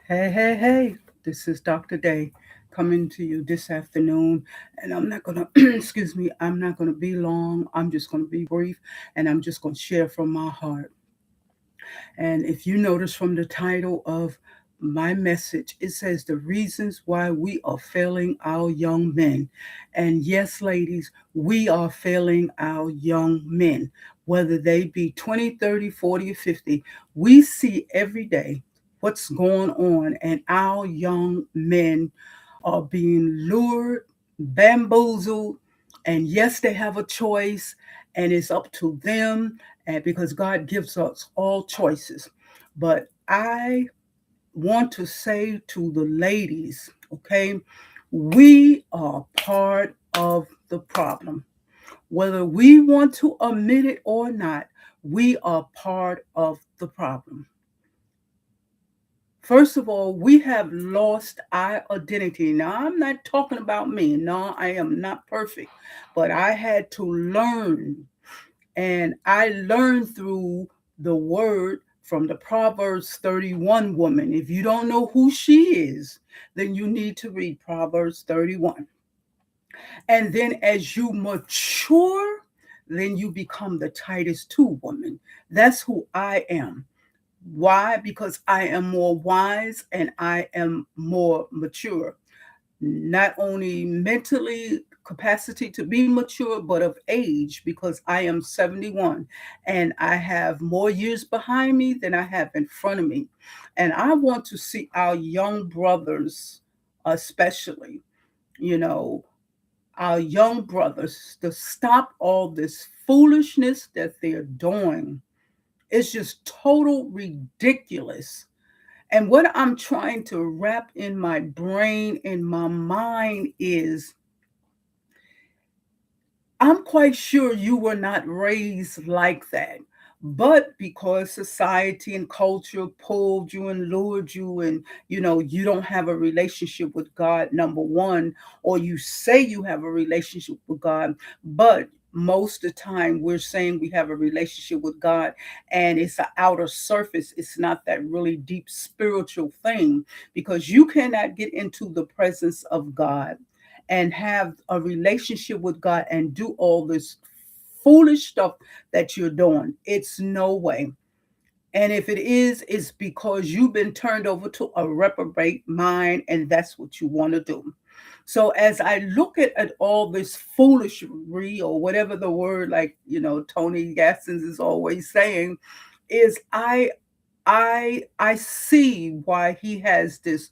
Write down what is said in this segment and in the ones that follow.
Hey, hey, hey, this is Dr. Day coming to you this afternoon. And I'm not going to, excuse me, I'm not going to be long. I'm just going to be brief and I'm just going to share from my heart. And if you notice from the title of my message, it says the reasons why we are failing our young men. And yes, ladies, we are failing our young men, whether they be 20, 30, 40, or 50. We see every day what's going on, and our young men are being lured, bamboozled, and yes, they have a choice, and it's up to them, and because God gives us all choices. But I want to say to the ladies, okay, we are part of the problem. Whether we want to admit it or not, we are part of the problem. First of all, we have lost our identity. Now, I'm not talking about me. No, I am not perfect, but I had to learn, and I learned through the word from the Proverbs 31 woman. If you don't know who she is, then you need to read Proverbs 31. And then as you mature, then you become the Titus 2 woman. That's who I am. Why? Because I am more wise and I am more mature. Not only mentally capacity to be mature, but of age, because I am 71 and I have more years behind me than I have in front of me. And I want to see our young brothers, especially, you know, our young brothers to stop all this foolishness that they're doing. It's just total ridiculous. And what I'm trying to wrap in my brain, in my mind, is I'm quite sure you were not raised like that. But because society and culture pulled you and lured you, and you don't have a relationship with God, number one, or you say you have a relationship with God, but most of the time we're saying we have a relationship with God and it's an outer surface. It's not that really deep spiritual thing, because you cannot get into the presence of God and have a relationship with God and do all this foolish stuff that you're doing. It's no way. And if it is, it's because you've been turned over to a reprobate mind and that's what you want to do. So as I look at all this foolery, or whatever the word, like Tony Gaskins is always saying, is I see why he has this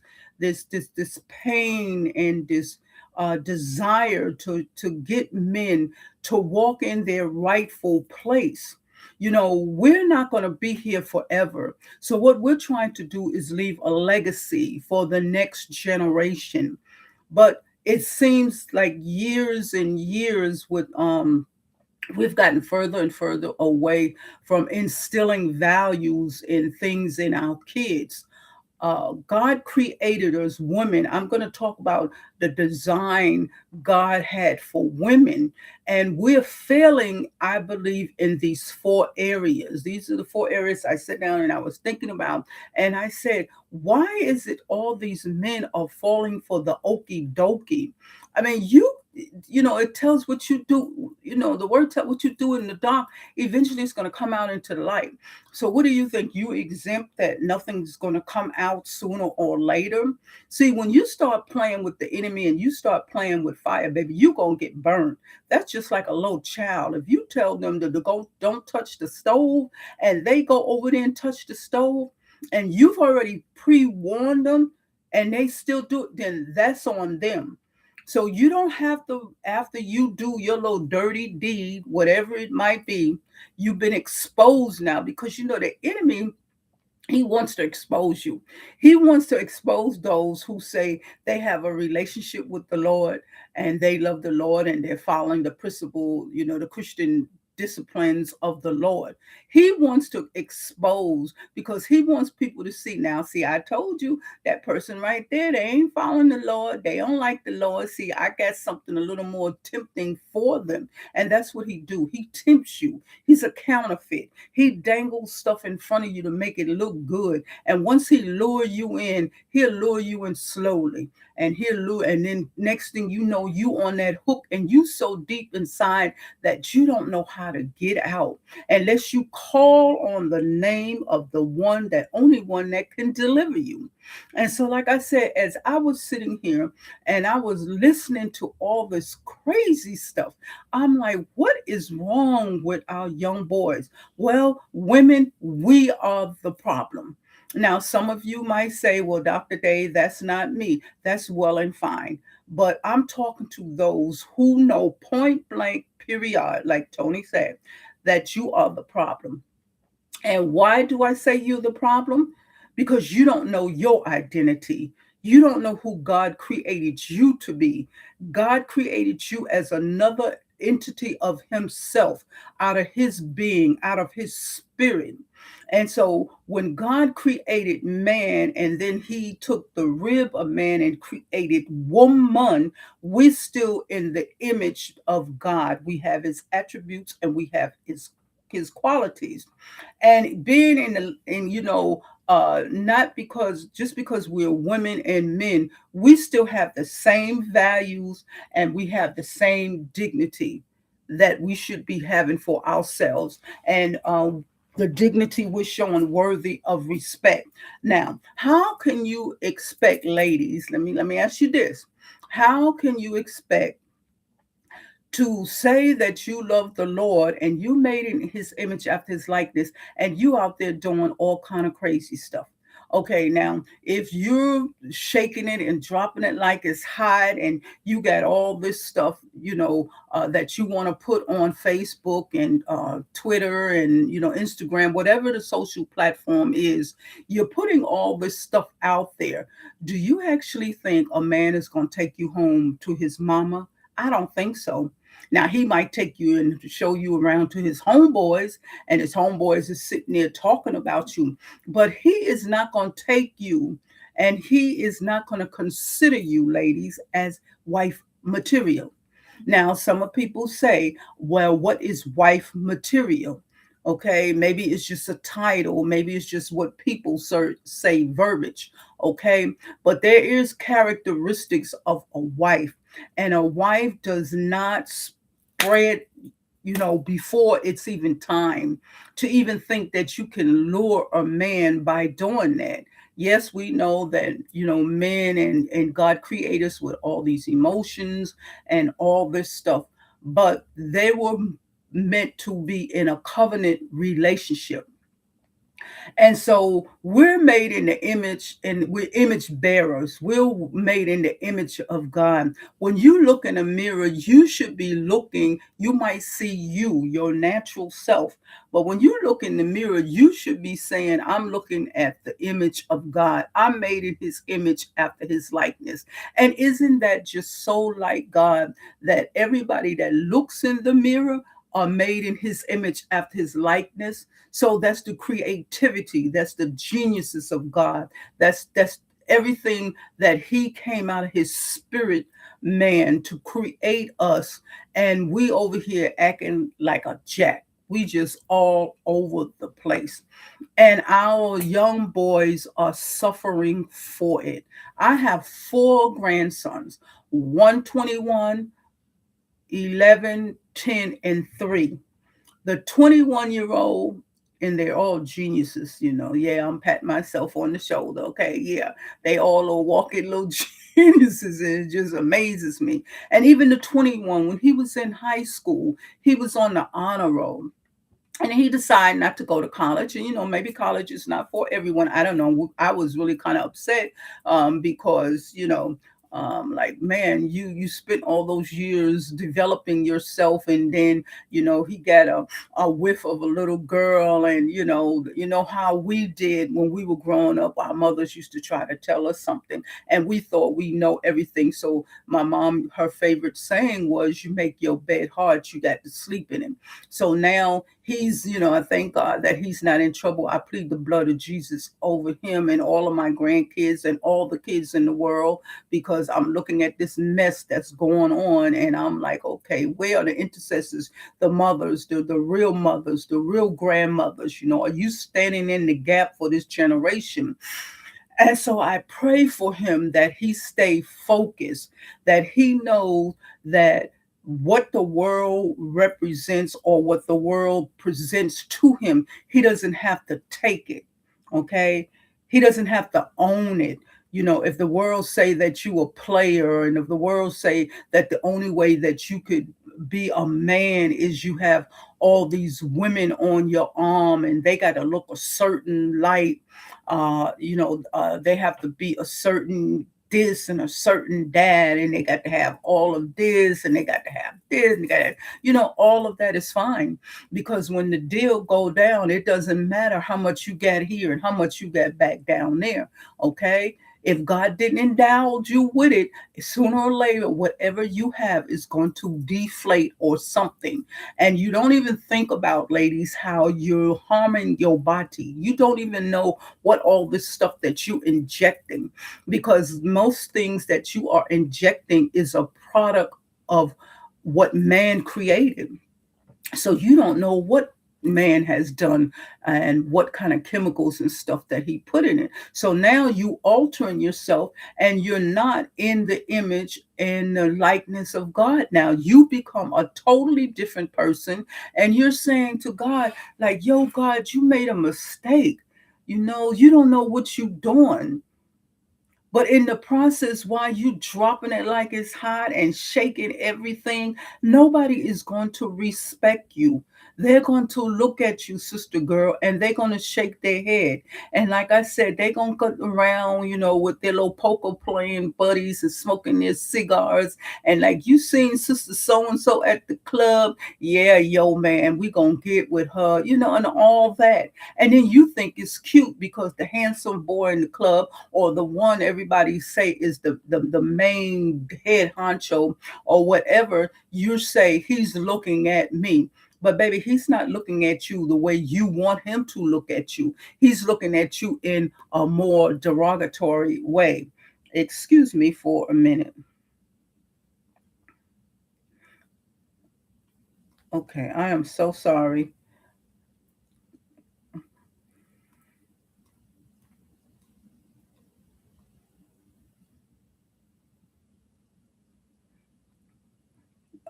pain and this desire to get men to walk in their rightful place. We're not going to be here forever. So what we're trying to do is leave a legacy for the next generation. But it seems like years and years with we've gotten further and further away from instilling values and things in our kids. God created us women. I'm going to talk about the design God had for women. And we're failing, I believe, in these four areas. These are the four areas I sat down and I was thinking about. And I said, why is it all these men are falling for the okey dokey? I mean, it tells what you do. The word tells what you do in the dark. Eventually, it's going to come out into the light. So what do you think? You exempt that nothing's going to come out sooner or later? See, when you start playing with the enemy and you start playing with fire, baby, you're going to get burned. That's just like a little child. If you tell them to go, don't touch the stove, and they go over there and touch the stove, and you've already pre-warned them, and they still do it, then that's on them. So you don't have to, after you do your little dirty deed, whatever it might be, you've been exposed now, because the enemy, he wants to expose you. He wants to expose those who say they have a relationship with the Lord and they love the Lord and they're following the principle, the Christian disciplines of the Lord. He wants to expose because he wants people to see. Now, see, I told you that person right there, they ain't following the Lord. They don't like the Lord. See, I got something a little more tempting for them. And that's what he do. He tempts you. He's a counterfeit. He dangles stuff in front of you to make it look good. And once he lure you in, he'll lure you in slowly. And he'll lure, and then next thing you know, you on that hook, and you so deep inside that you don't know how to get out unless you call on the name of the one, that only one that can deliver you. And so, like I said, as I was sitting here and I was listening to all this crazy stuff, I'm like, what is wrong with our young boys? Well, women, we are the problem. Now, some of you might say, well, Dr. Day, that's not me. That's well and fine. But I'm talking to those who know point blank, period, like Tony said, that you are the problem. And why do I say you're the problem? Because you don't know your identity. You don't know who God created you to be. God created you as another entity of Himself, out of His being, out of His spirit. And so when God created man and then He took the rib of man and created woman, we're still in the image of God. We have His attributes and we have His qualities. And being in the in not because just because we're women and men, we still have the same values and we have the same dignity that we should be having for ourselves. And the dignity we're showing worthy of respect. Now, how can you expect, ladies? Let me ask you this: how can you expect to say that you love the Lord and you made in His image after His likeness, and you out there doing all kind of crazy stuff? Okay, now if you're shaking it and dropping it like it's hot, and you got all this stuff, that you want to put on Facebook and Twitter and Instagram, whatever the social platform is, you're putting all this stuff out there. Do you actually think a man is going to take you home to his mama? I don't think so. Now he might take you and show you around to his homeboys, and his homeboys is sitting there talking about you, but he is not going to take you, and he is not going to consider you, ladies, as wife material. Now, some of people say, well, what is wife material? Okay, maybe it's just a title, maybe it's just what people say verbiage. Okay, but there is characteristics of a wife, and a wife does not spread, before it's even time to even think that you can lure a man by doing that. Yes, we know that, men and God created us with all these emotions and all this stuff, but they were meant to be in a covenant relationship. And so we're made in the image, and we're image bearers. We're made in the image of God. When you look in a mirror, you should be looking, you might see you, your natural self. But when you look in the mirror, you should be saying, I'm looking at the image of God. I'm made in His image after His likeness. And isn't that just so like God, that everybody that looks in the mirror are made in His image after His likeness? So that's the creativity, that's the geniuses of God. That's everything that He came out of His spirit man to create us. And we over here acting like a jack. We just all over the place. And our young boys are suffering for it. I have four grandsons, 121, 11, 10, and 3. The 21-year-old, and they're all geniuses. Yeah, I'm patting myself on the shoulder. Okay, yeah, they all are walking little geniuses, and it just amazes me. And even the 21, when he was in high school, he was on the honor roll, and he decided not to go to college. And maybe college is not for everyone. I don't know. I was really kind of upset, because like, man, you spent all those years developing yourself, and then he got a whiff of a little girl, and how we did when we were growing up. Our mothers used to try to tell us something, and we thought we know everything. So my mom, her favorite saying was, "You make your bed hard, you got to sleep in it." So now he's, I thank God that he's not in trouble. I plead the blood of Jesus over him and all of my grandkids and all the kids in the world, because I'm looking at this mess that's going on, and I'm like, okay, where are the intercessors, the mothers, the real mothers, the real grandmothers? Are you standing in the gap for this generation? And so I pray for him that he stay focused, that he knows that what the world represents or what the world presents to him, he doesn't have to take it. Okay? He doesn't have to own it. If the world say that you a player, and if the world say that the only way that you could be a man is you have all these women on your arm and they got to look a certain light, they have to be a certain this and a certain that, and they got to have all of this, and they got to have this, and they got to, all of that is fine, because when the deal go down, it doesn't matter how much you got here and how much you got back down there. Okay, if God didn't endow you with it, sooner or later, whatever you have is going to deflate or something. And you don't even think about, ladies, how you're harming your body. You don't even know what all this stuff that you injecting, because most things that you are injecting is a product of what man created. So you don't know what man has done and what kind of chemicals and stuff that he put in it. So now you altering yourself, and you're not in the image and the likeness of God. Now you become a totally different person, and you're saying to God, like, yo, God, you made a mistake. You don't know what you're doing. But in the process, while you dropping it like it's hot and shaking everything, nobody is going to respect you. They're going to look at you, sister girl, and they're going to shake their head. And like I said, they're going to cut around, with their little poker playing buddies and smoking their cigars. And like, you seen sister so-and-so at the club. Yeah, yo, man, we going to get with her, and all that. And then you think it's cute because the handsome boy in the club, or the one everybody say is the main head honcho or whatever, you say he's looking at me. But baby, he's not looking at you the way you want him to look at you. He's looking at you in a more derogatory way. Excuse me for a minute. Okay, I am so sorry.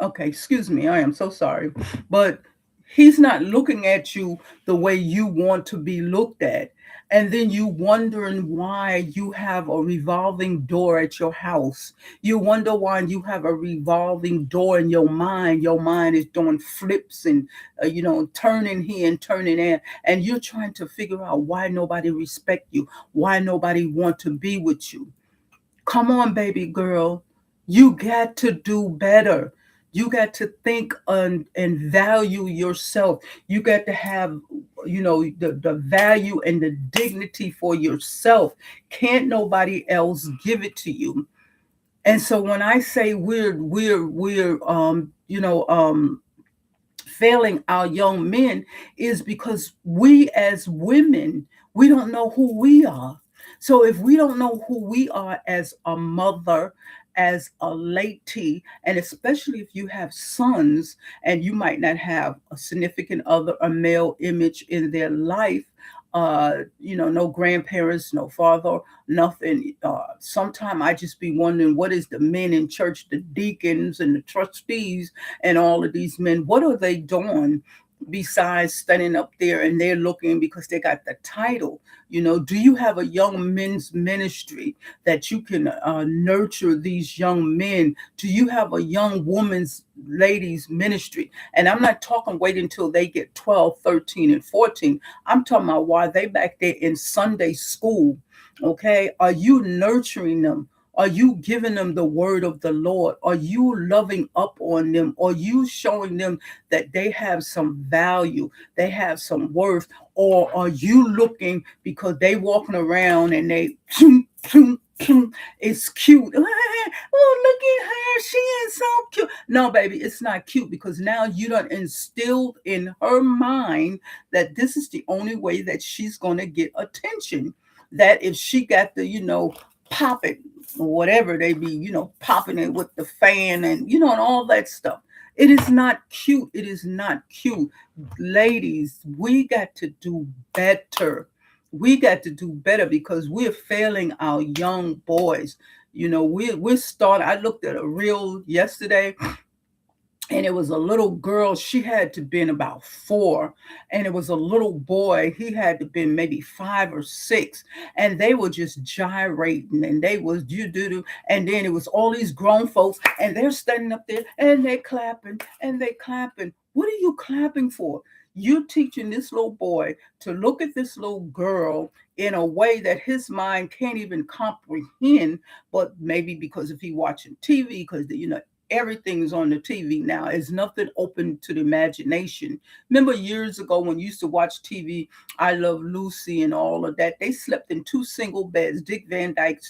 Okay, excuse me. I am so sorry. But he's not looking at you the way you want to be looked at. And then you wondering why you have a revolving door at your house. You wonder why you have a revolving door in your mind. Your mind is doing flips and, turning here and turning there. And you're trying to figure out why nobody respect you, why nobody want to be with you. Come on, baby girl. You got to do better. You got to think and value yourself. You got to have, the value and the dignity for yourself. Can't nobody else give it to you. And so when I say we're failing our young men, is because we as women, we don't know who we are. So if we don't know who we are as a mother, as a lady, and especially if you have sons and you might not have a significant other, a male image in their life, no grandparents, no father, nothing. Sometime I just be wondering, what is the men in church, the deacons and the trustees and all of these men, what are they doing besides standing up there and they're looking because they got the title? Do you have a young men's ministry that you can nurture these young men? Do you have a young woman's ladies ministry? And I'm not talking wait until they get 12, 13, and 14. I'm talking about while they back there in Sunday school. Okay, are you nurturing them? Are you giving them the word of the Lord? Are you loving up on them? Are you showing them that they have some value, they have some worth? Or are you looking because they walking around and they it's cute. Oh, look at her. She is so cute. No, baby, it's not cute because now you done instilled in her mind that this is the only way that she's going to get attention. That if she got the, pop it, or whatever they be, popping it with the fan and, and all that stuff. It is not cute. It is not cute. Ladies, we got to do better. We got to do better because we're failing our young boys. We're starting. I looked at a reel yesterday, and it was a little girl. She had to been about 4, and it was a little boy. He had to been maybe 5 or 6, and they were just gyrating, and they was do, and then it was all these grown folks, and they're standing up there, and they clapping, and they clapping. What are you clapping for? You teaching this little boy to look at this little girl in a way that his mind can't even comprehend, but maybe because if he watching TV, because everything is on the TV now. There's nothing open to the imagination. Remember years ago when you used to watch TV, I Love Lucy and all of that. They slept in 2 single beds. Dick Van Dyke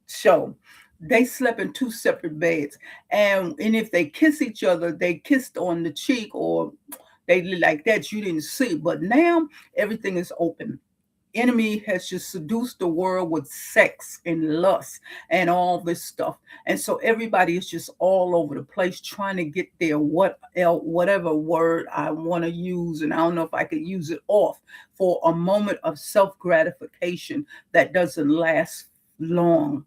show. They slept in 2 separate beds, and if they kiss each other, they kissed on the cheek or they like that. You didn't see, but now everything is open. Enemy has just seduced the world with sex and lust and all this stuff, and so everybody is just all over the place trying to get their whatever word I want to use, and I don't know if I could use it off for a moment of self gratification that doesn't last long.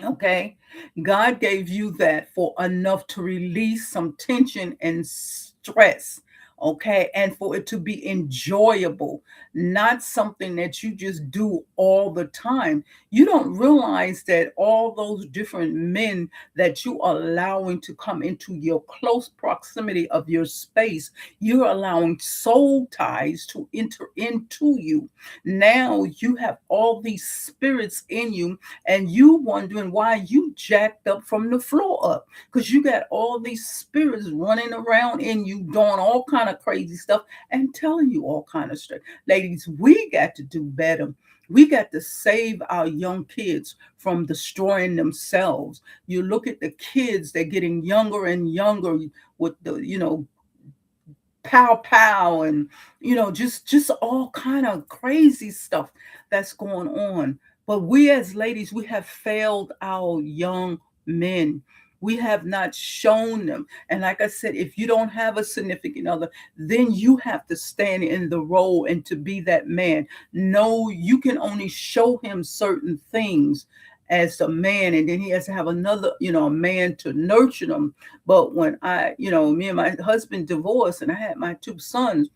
Okay, God gave you that for enough to release some tension and stress. Okay, and for it to be enjoyable, not something that you just do all the time. You don't realize that all those different men that you are allowing to come into your close proximity of your space, you're allowing soul ties to enter into you. Now you have all these spirits in you, and you wondering why you jacked up from the floor up, because you got all these spirits running around in you doing all kind of crazy stuff and telling you all kind of stuff. Ladies, we got to do better. We got to save our young kids from destroying themselves. You look at the kids, they're getting younger and younger with the, pow pow and just all kind of crazy stuff that's going on. But we as ladies, we have failed our young men. We have not shown them. And like I said, if you don't have a significant other, then you have to stand in the role and to be that man. No, you can only show him certain things as a man, and then he has to have another, a man to nurture them. But when me and my husband divorced and I had my 2 sons,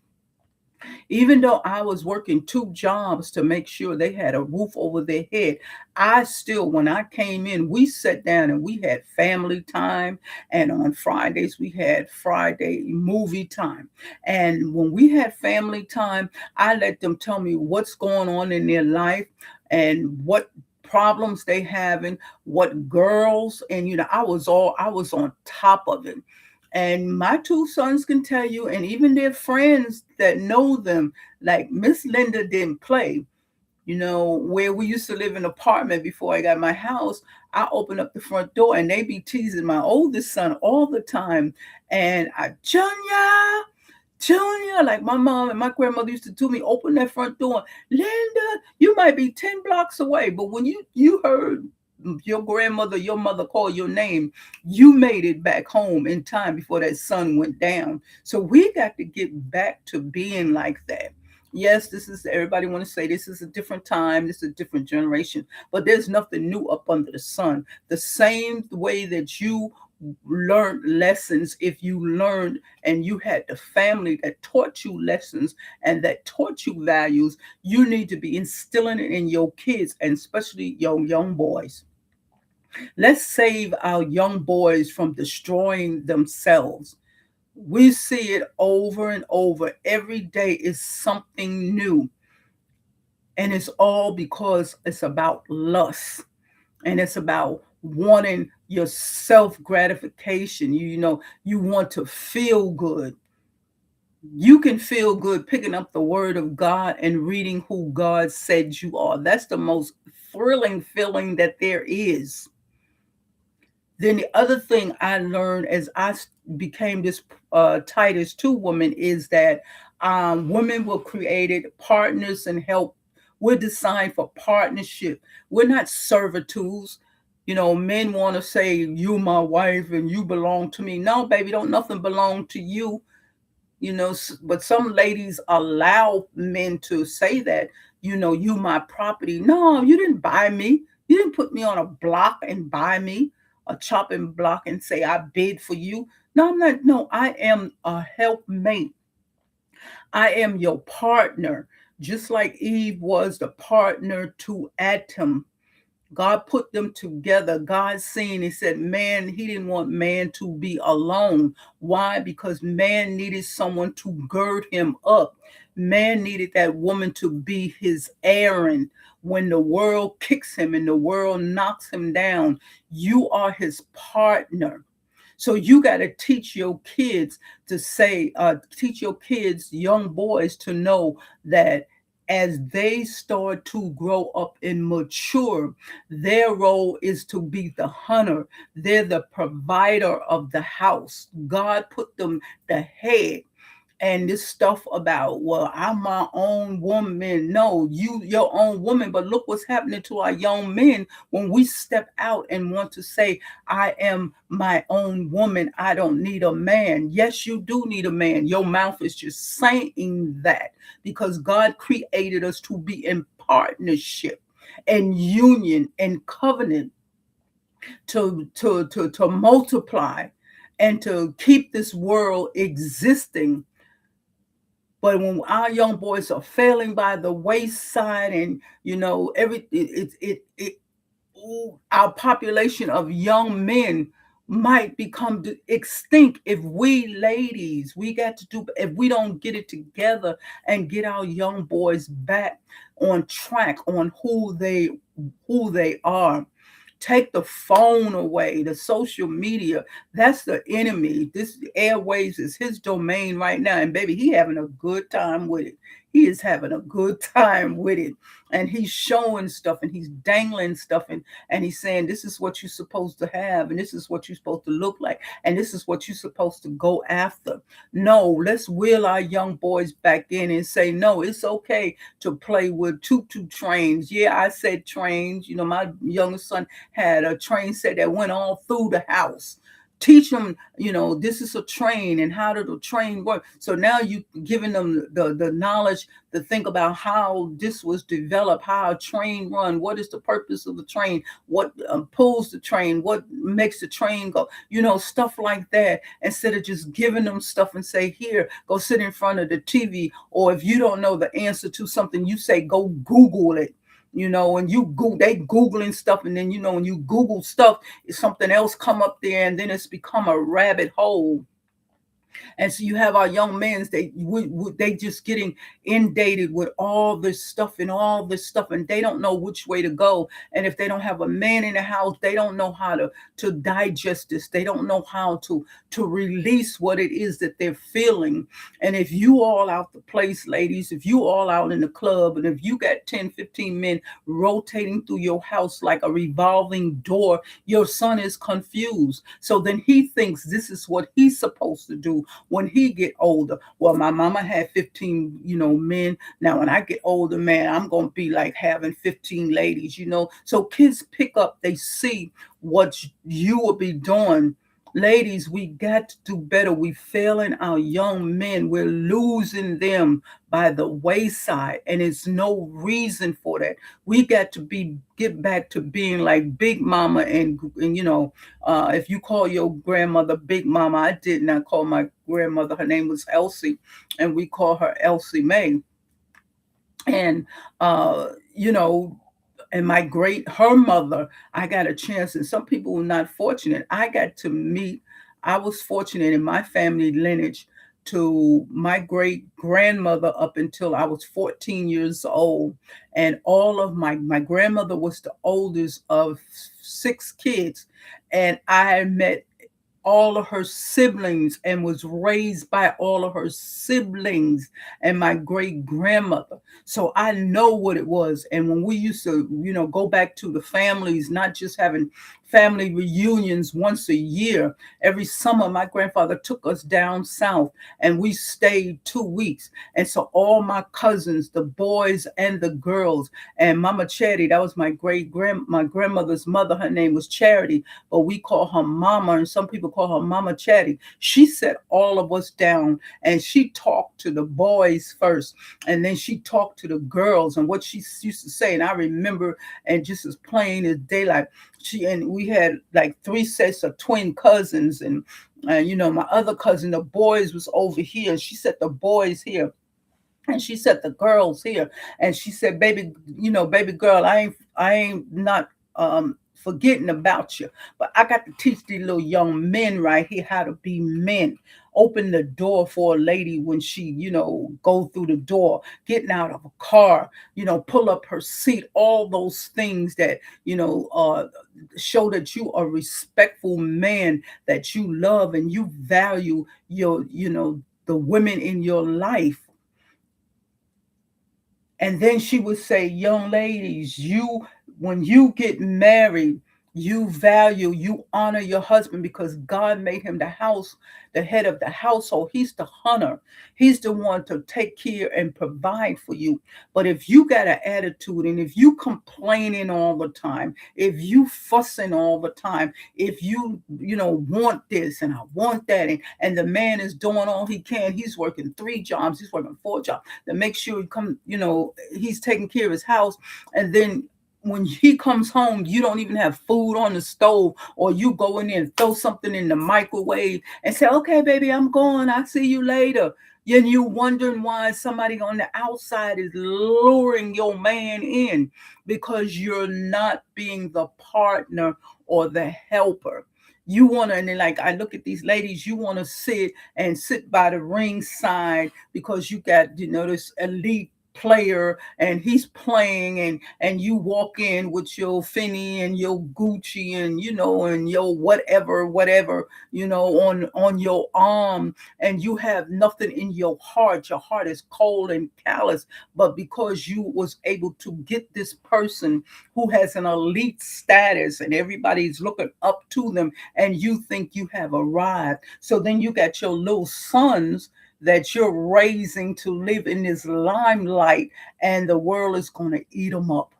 even though I was working 2 jobs to make sure they had a roof over their head, I still, when I came in, we sat down and we had family time. And on Fridays, we had Friday movie time. And when we had family time, I let them tell me what's going on in their life and what problems they having, what girls, and I was on top of it. And my 2 sons can tell you, and even their friends that know them, like Miss Linda didn't play. Where we used to live in an apartment before I got my house, I open up the front door and they be teasing my oldest son all the time. And Junior, like my mom and my grandmother used to tell me, open that front door. Linda, you might be 10 blocks away, but when you heard your grandmother, your mother call your name, you made it back home in time before that sun went down. So we got to get back to being like that. Yes, this is, everybody want to say this is a different time, this is a different generation, but there's nothing new up under the sun. The same way that you learned lessons, if you learned and you had the family that taught you lessons and that taught you values, you need to be instilling it in your kids, and especially your young boys. Let's save our young boys from destroying themselves. We see it over and over. Every day is something new. And it's all because it's about lust, and it's about wanting your self gratification. You want to feel good. You can feel good picking up the word of God and reading who God said you are. That's the most thrilling feeling that there is. Then the other thing I learned as became this Titus 2 woman is that women were created partners and help. We're designed for partnership. We're not servitudes. Men want to say, you my wife and you belong to me. No, baby, don't nothing belong to you. But some ladies allow men to say that, you my property. No, you didn't buy me. You didn't put me on a block and buy me, a chopping block, and say I bid for you. No, I'm not. No, I am a helpmate. I am your partner, just like Eve was the partner to Adam. God put them together. God seen, he said, man, he didn't want man to be alone. Why? Because man needed someone to gird him up. Man needed that woman to be his Aaron. When the world kicks him and the world knocks him down, you are his partner. So you got to teach your kids teach your kids, young boys, to know that as they start to grow up and mature, their role is to be the hunter. They're the provider of the house. God put them the head. And this stuff about, well, I'm my own woman. No, you your own woman. But look what's happening to our young men when we step out and want to say, I am my own woman. I don't need a man. Yes, you do need a man. Your mouth is just saying that because God created us to be in partnership and union and covenant to multiply and to keep this world existing. But when our young boys are failing by the wayside, and every it our population of young men might become extinct if we ladies we got to do if we don't get it together and get our young boys back on track on who they are. Take the phone away, the social media. That's the enemy. This airwaves is his domain right now. And baby, he having a good time with it. He is having a good time with it. And he's showing stuff and he's dangling stuff and he's saying, this is what you're supposed to have, and this is what you're supposed to look like, and this is what you're supposed to go after. No, let's wheel our young boys back in and say, no, it's okay to play with tutu trains. Yeah, I said trains. My youngest son had a train set that went all through the house. Teach them, this is a train and how did the train work. So now you giving them the knowledge to think about how this was developed, how a train run, what is the purpose of the train, what pulls the train, what makes the train go, stuff like that. Instead of just giving them stuff and say, here, go sit in front of the TV. Or if you don't know the answer to something, you say, go Google it. And they Googling stuff, and then when you Google stuff, something else come up there, and then it's become a rabbit hole. And so you have our young men, they just getting inundated with all this stuff, and they don't know which way to go. And if they don't have a man in the house, they don't know how to digest this. They don't know how to release what it is that they're feeling. And if you all out the place, ladies, if you all out in the club, and if you got 10, 15 men rotating through your house like a revolving door, your son is confused. So then he thinks this is what he's supposed to do when he get older. Well, my mama had 15, men. Now, when I get older, man, I'm going to be like having 15 ladies. So kids pick up, they see what you will be doing. Ladies, we got to do better. We failing our young men. We're losing them by the wayside, and it's no reason for that. We got to get back to being like Big Mama, and if you call your grandmother Big Mama, I did not call my grandmother. Her name was Elsie, and we call her Elsie Mae. And you know, and her mother, I got a chance, and some people were not fortunate. I was fortunate in my family lineage to my great grandmother up until I was 14 years old. And all of my grandmother was the oldest of six kids. And I met all of her siblings and was raised by all of her siblings and my great grandmother. So I know what it was. And when we used to, go back to the families, not just having family reunions once a year, every summer my grandfather took us down south and we stayed 2 weeks. And so all my cousins, the boys and the girls, and Mama Charity, that was my grandmother's mother, her name was Charity, but we call her Mama, and some people call her Mama Chatty. She set all of us down and she talked to the boys first, and then she talked to the girls and what she used to say. And I remember, and just as plain as daylight, we had like three sets of twin cousins, and my other cousin, the boys was over here. She said the boys here, and she said the girls here, and she said, baby, baby girl, I ain't not forgetting about you, but I got to teach these little young men right here how to be men. Open the door for a lady when she, go through the door, getting out of a car, pull up her seat, all those things that, show that you are a respectful man, that you love and you value the women in your life. And then she would say, young ladies, when you get married, you honor your husband, because God made him the head of the household. He's the hunter. He's the one to take care and provide for you. But if you got an attitude, and if you complaining all the time, if you fussing all the time, if want this and I want that, and the man is doing all he can, he's working 3 jobs, he's working 4 jobs to make sure he's taking care of his house. And then when he comes home, you don't even have food on the stove, or you go in there and throw something in the microwave and say, okay, baby, I'm going. I'll see you later. And you wondering why somebody on the outside is luring your man in, because you're not being the partner or the helper. You want to, and then like I look at these ladies, you want to sit by the ringside because you got, this elite player and he's playing, and you walk in with your Fendi and your Gucci and and your whatever on your arm, and you have nothing in your heart is cold and callous. But because you was able to get this person who has an elite status and everybody's looking up to them, and you think you have arrived, so then you got your little sons that you're raising to live in this limelight, and the world is going to eat them up.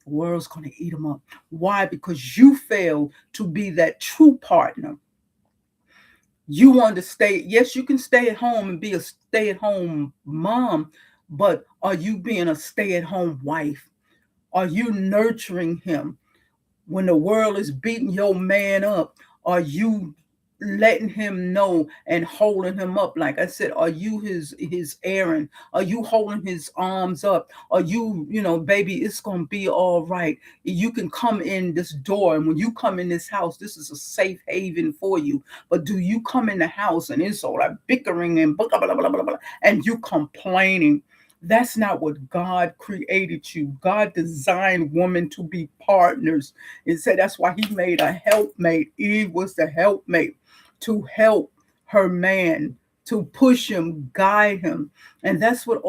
The world's going to eat them up. Why? Because you failed to be that true partner. You want to stay, yes, you can stay at home and be a stay at home mom, but are you being a stay at home wife? Are you nurturing him? When the world is beating your man up, are you letting him know and holding him up? Like I said, are you his Aaron? Are you holding his arms up? Are you, baby, it's gonna be all right. You can come in this door, and when you come in this house, this is a safe haven for you. But do you come in the house and it's all like bickering and blah, blah, blah, blah, blah, blah, and you complaining? That's not what God created you. God designed women to be partners. It said that's why he made a helpmate. Eve was the helpmate to help her man, to push him, guide him. And that's what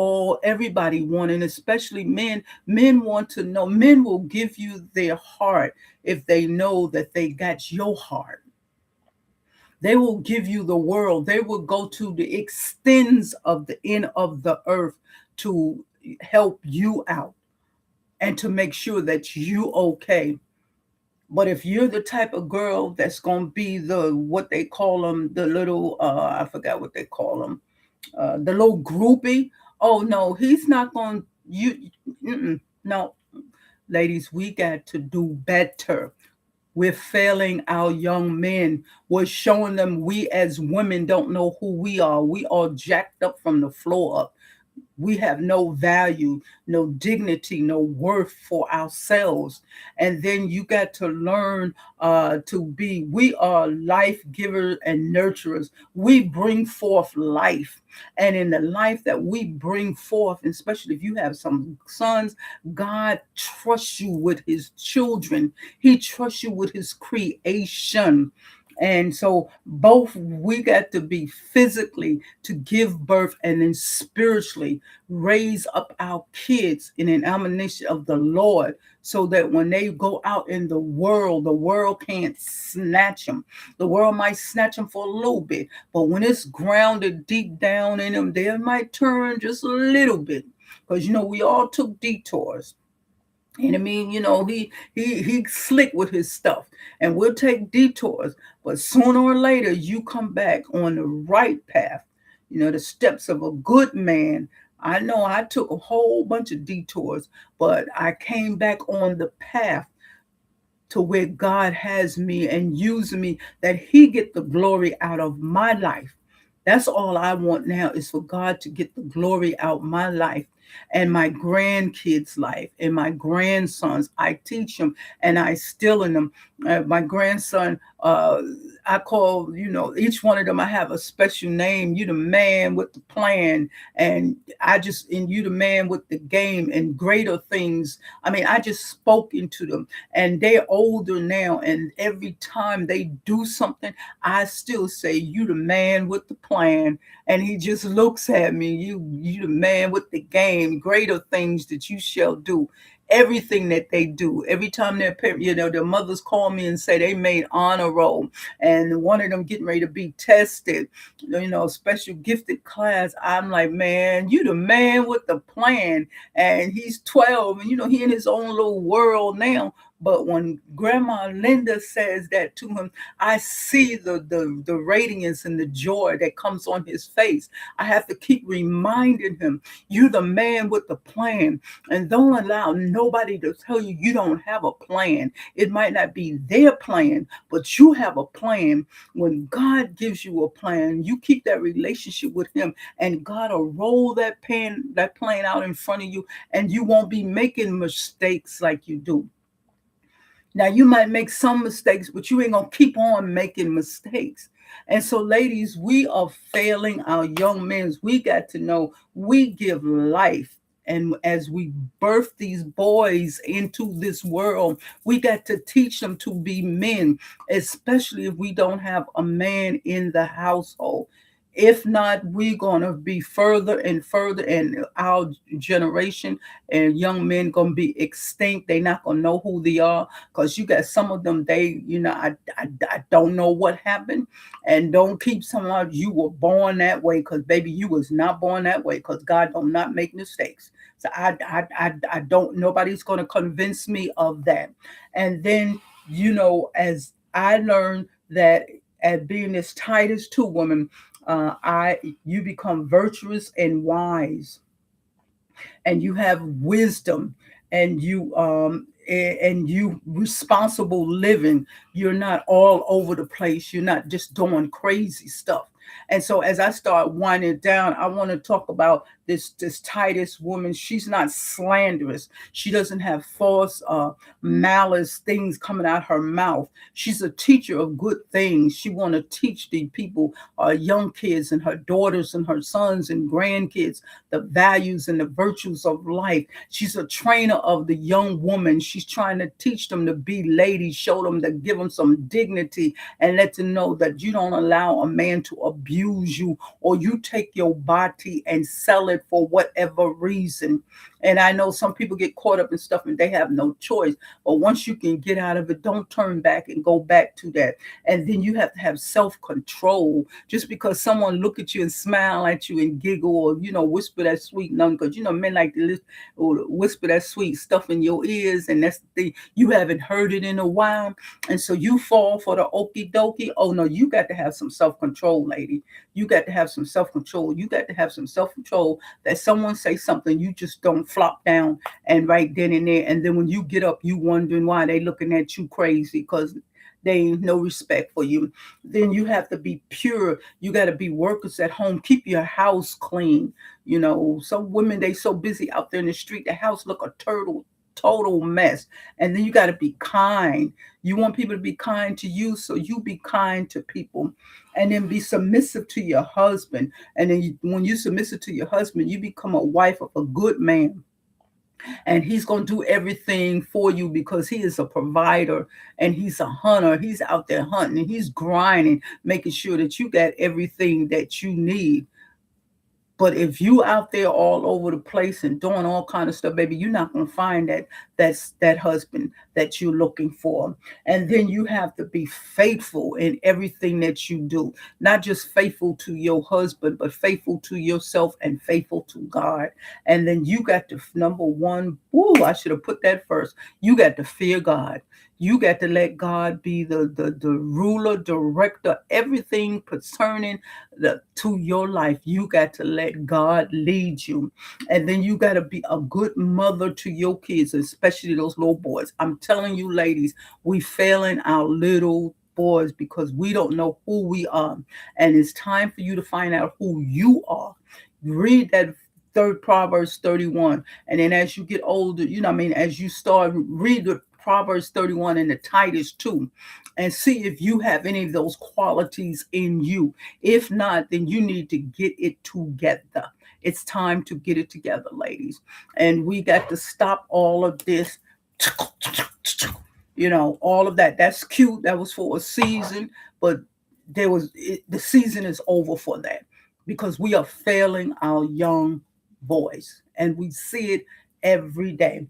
everybody wants, and especially men. Men want to know. Men will give you their heart if they know that they got your heart. They will give you the world. They will go to the extents of the end of the earth to help you out and to make sure that you okay. But if you're the type of girl that's going to be what they call them, the little, I forgot what they call them, the little groupie. Oh no, he's not going, no, ladies, we got to do better. We're failing our young men. We're showing them we as women don't know who we are. We are jacked up from the floor up. we have no value, no dignity, no worth for ourselves. And then you got to learn to be, we are life givers and nurturers. We bring forth life. And in the life that we bring forth, especially if you have some sons, God trusts you with his children. He trusts you with his creation. And so both we got to be physically to give birth and then spiritually raise up our kids in an admonition of the Lord, so that when they go out in the world can't snatch them. The world might snatch them for a little bit, but when it's grounded deep down in them, they might turn just a little bit. Because we all took detours. And I mean, he slick with his stuff, and we'll take detours, but sooner or later you come back on the right path. The steps of a good man. I know I took a whole bunch of detours, but I came back on the path to where God has me and using me, that he get the glory out of my life. That's all I want now, is for God to get the glory out my life and my grandkids' life and my grandsons. I teach them and I still in them. My grandson, I call, each one of them, I have a special name. You the man with the plan, and you the man with the game and greater things. I mean, I just spoke into them, and they're older now. And every time they do something, I still say, you the man with the plan. And he just looks at me, you the man with the game, greater things that you shall do. Everything that they do, every time their parents, their mothers call me and say they made honor roll, and one of them getting ready to be tested, special gifted class. I'm like, man, you the man with the plan. And he's 12, and he in his own little world now. But when Grandma Linda says that to him, I see the radiance and the joy that comes on his face. I have to keep reminding him, you the man with the plan. And don't allow nobody to tell you you don't have a plan. It might not be their plan, but you have a plan. When God gives you a plan, you keep that relationship with him, and God will roll that plan out in front of you, and you won't be making mistakes like you do. Now, you might make some mistakes, but you ain't going to keep on making mistakes. And so, ladies, we are failing our young men. We got to know we give life. And as we birth these boys into this world, we got to teach them to be men, especially if we don't have a man in the household. If not, we're going to be further and further, and our generation and young men going to be extinct. They not going to know who they are, because you got some of them, I don't know what happened. And don't keep someone out, you were born that way, because baby, you was not born that way, because God don't not make mistakes. So I don't, nobody's going to convince me of that. And then, as I learned that, at being this Titus 2 woman, you become virtuous and wise, and you have wisdom, and you responsible living. You're not all over the place. You're not just doing crazy stuff. And so, as I start winding down, I want to talk about this Titus woman. She's not slanderous. She doesn't have false malice things coming out her mouth. She's a teacher of good things. She want to teach the people, young kids and her daughters and her sons and grandkids, the values and the virtues of life. She's a trainer of the young woman. She's trying to teach them to be ladies, show them, to give them some dignity, and let them know that you don't allow a man to abuse you, or you take your body and sell it for whatever reason. And I know some people get caught up in stuff and they have no choice. But once you can get out of it, don't turn back and go back to that. And then you have to have self-control. Just because someone look at you and smile at you and giggle, or, whisper that sweet nothing, because, men like to whisper that sweet stuff in your ears. And that's the thing. You haven't heard it in a while. And so you fall for the okie dokie. Oh, no, you got to have some self-control, lady. You got to have some self-control. You got to have some self-control, that someone say something, you just don't flop down and right then and there. And then when you get up, you wondering why they looking at you crazy, because They ain't no respect for you. Then you have to be pure. You got to be workers at home. Keep your house clean. Some women, they so busy out there in the street, the house look a total mess. And then you got to be kind. You want people to be kind to you, so you be kind to people. And then be submissive to your husband. And then when you submissive to your husband, you become a wife of a good man, and he's going to do everything for you because he is a provider, and he's a hunter. He's out there hunting, and he's grinding, making sure that you got everything that you need. But if you out there all over the place and doing all kind of stuff, baby, you're not gonna find that husband that you're looking for. And then you have to be faithful in everything that you do, not just faithful to your husband, but faithful to yourself and faithful to God. And then you got to, number one, ooh, I should have put that first. You got to fear God. You got to let God be the ruler, director, everything concerning to your life. You got to let God lead you. And then you got to be a good mother to your kids, especially those little boys. I'm telling you, ladies, we failing our little boys because we don't know who we are. And it's time for you to find out who you are. Read that third Proverbs 31. And then as you get older, as you start, read the Proverbs 31 and the Titus 2, and see if you have any of those qualities in you. If not, then you need to get it together. It's time to get it together, ladies. And we got to stop all of this. All of that. That's cute. That was for a season, but the season is over for that, because we are failing our young boys, and we see it every day.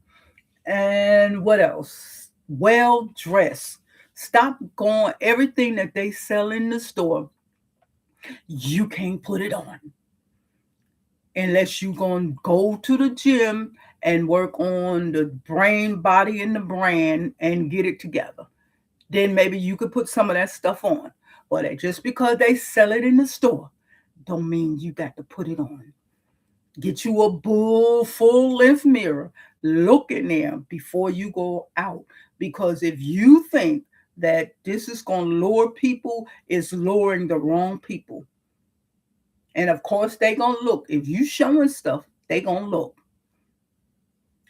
And what else? Well dressed. Stop going, everything that they sell in the store, you can't put it on unless you're going to go to the gym and work on the brain, body, and the brand and get it together. Then maybe you could put some of that stuff on. But just because they sell it in the store, don't mean you got to put it on. Get you a full length mirror. Look in there before you go out. Because if you think that this is going to lure people, it's luring the wrong people. And of course, they going to look. If you showing stuff, they going to look.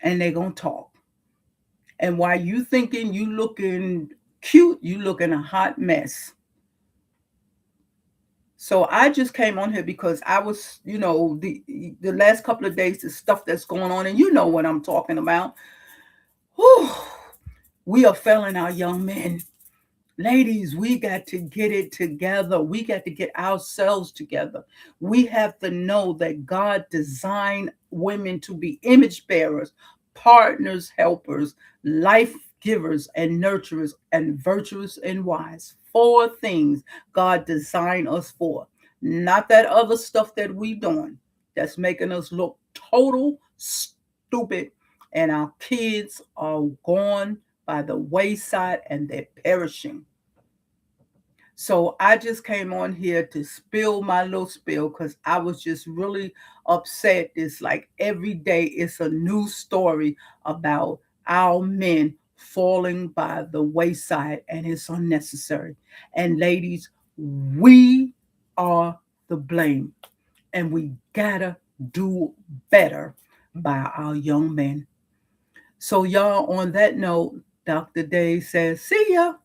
And they going to talk. And while you thinking you looking cute, you looking a hot mess. So I just came on here because I was, the last couple of days, the stuff that's going on, and you know what I'm talking about. Whew, we are failing our young men. Ladies, we got to get it together. We got to get ourselves together. We have to know that God designed women to be image bearers, partners, helpers, life givers, and nurturers, and virtuous and wise. 4 things God designed us for. Not that other stuff that we doing that's making us look total stupid, and our kids are gone by the wayside and they're perishing. So I just came on here to spill my little spill because I was just really upset. It's like every day it's a new story about our men falling by the wayside, and it's unnecessary. And ladies, we are the blame, and we gotta do better by our young men. So y'all, on that note, Dr. Day says, see ya.